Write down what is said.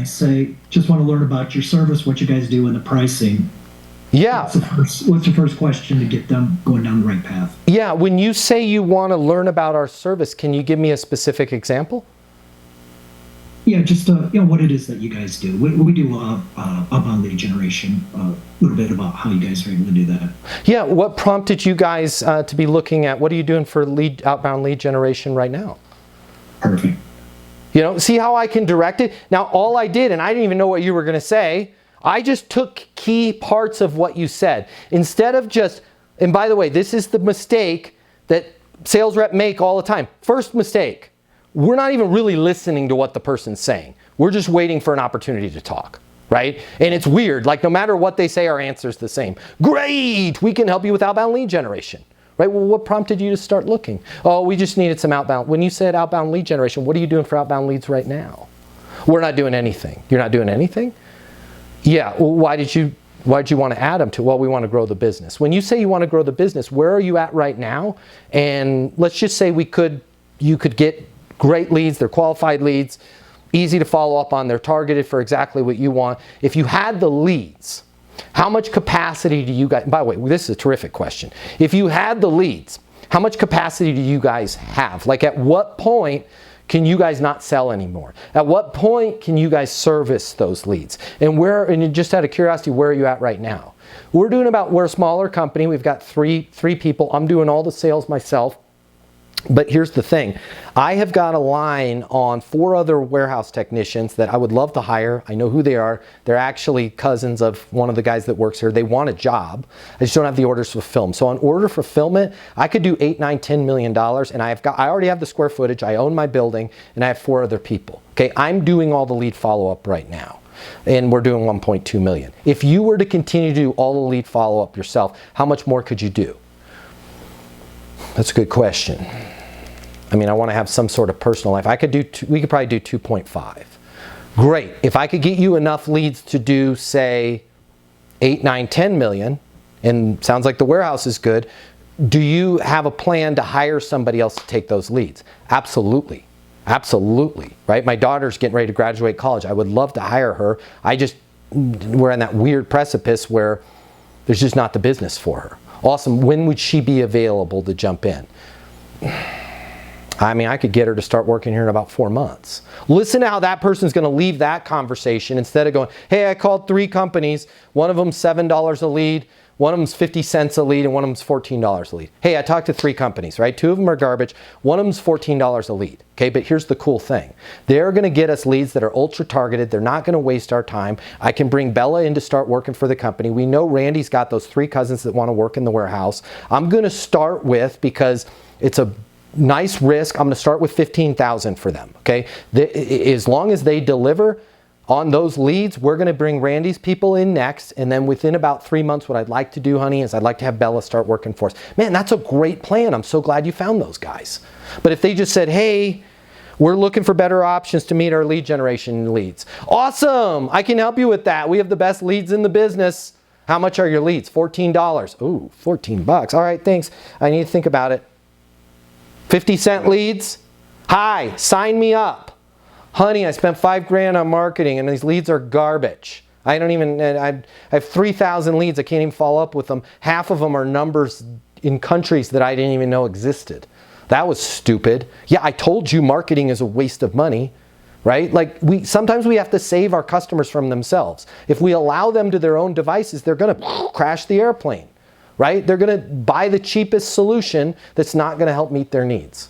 say, just want to learn about your service, what you guys do, and the pricing. Yeah. What's the first question to get them going down the right path? Yeah, when you say you want to learn about our service, can you give me a specific example? Yeah, just what it is that you guys do. We do outbound lead generation. A little bit about how you guys are able to do that. Yeah, what prompted you guys to be looking at, what are you doing for outbound lead generation right now? Perfect. You know, see how I can direct it? Now, all I did, and I didn't even know what you were going to say, I just took key parts of what you said. Instead of just, and by the way, this is the mistake that sales rep make all the time. First mistake, we're not even really listening to what the person's saying. We're just waiting for an opportunity to talk, right? And it's weird, like no matter what they say, our answer's the same. Great, we can help you with outbound lead generation. Right? Well, what prompted you to start looking? Oh, we just needed some outbound. When you said outbound lead generation, what are you doing for outbound leads right now? We're not doing anything. You're not doing anything? Yeah. Well, why did you want to add them to? Well, we want to grow the business. When you say you want to grow the business, where are you at right now? And let's just say you could get great leads. They're qualified leads, easy to follow up on. They're targeted for exactly what you want. If you had the leads, how much capacity do you guys, by the way, this is a terrific question. If you had the leads, how much capacity do you guys have? Like at what point can you guys not sell anymore? At what point can you guys service those leads? And just out of curiosity, where are you at right now? We're a smaller company. We've got three people. I'm doing all the sales myself. But here's the thing. I have got a line on 4 other warehouse technicians that I would love to hire. I know who they are. They're actually cousins of one of the guys that works here. They want a job. I just don't have the orders to fulfill. So on order fulfillment, I could do $8, $9, $10 million. And I already have the square footage. I own my building and I have 4 other people. Okay, I'm doing all the lead follow-up right now. And we're doing 1.2 million. If you were to continue to do all the lead follow-up yourself, how much more could you do? That's a good question. I mean, I want to have some sort of personal life. We could probably do 2.5. Great. If I could get you enough leads to do, say, 8, 9, 10 million, and sounds like the warehouse is good, do you have a plan to hire somebody else to take those leads? Absolutely. Absolutely. Right? My daughter's getting ready to graduate college. I would love to hire her. We're on that weird precipice where there's just not the business for her. Awesome. When would she be available to jump in? I mean, I could get her to start working here in about 4 months. Listen to how that person's going to leave that conversation instead of going, hey, I called 3 companies. One of them's $7 a lead. One of them's 50 cents a lead, and one of them's $14 a lead. Hey, I talked to 3 companies, right? 2 of them are garbage. One of them's $14 a lead. Okay, but here's the cool thing. They're going to get us leads that are ultra targeted. They're not going to waste our time. I can bring Bella in to start working for the company. We know Randy's got those 3 cousins that want to work in the warehouse. I'm going to start with, because it's a nice risk, I'm going to start with 15,000 for them. Okay, as long as they deliver on those leads, we're going to bring Randy's people in next, and then within about 3 months, what I'd like to do, honey, is I'd like to have Bella start working for us. Man, that's a great plan. I'm so glad you found those guys. But if they just said, hey, we're looking for better options to meet our lead generation leads. Awesome, I can help you with that. We have the best leads in the business. How much are your leads? $14. Ooh, 14 bucks. All right, thanks. I need to think about it. 50-cent leads? Hi, sign me up. Honey, I spent $5,000 on marketing and these leads are garbage. I have 3,000 leads. I can't even follow up with them. Half of them are numbers in countries that I didn't even know existed. That was stupid. Yeah, I told you marketing is a waste of money, right? Like sometimes we have to save our customers from themselves. If we allow them to their own devices, they're going to crash the airplane. Right? They're going to buy the cheapest solution that's not going to help meet their needs.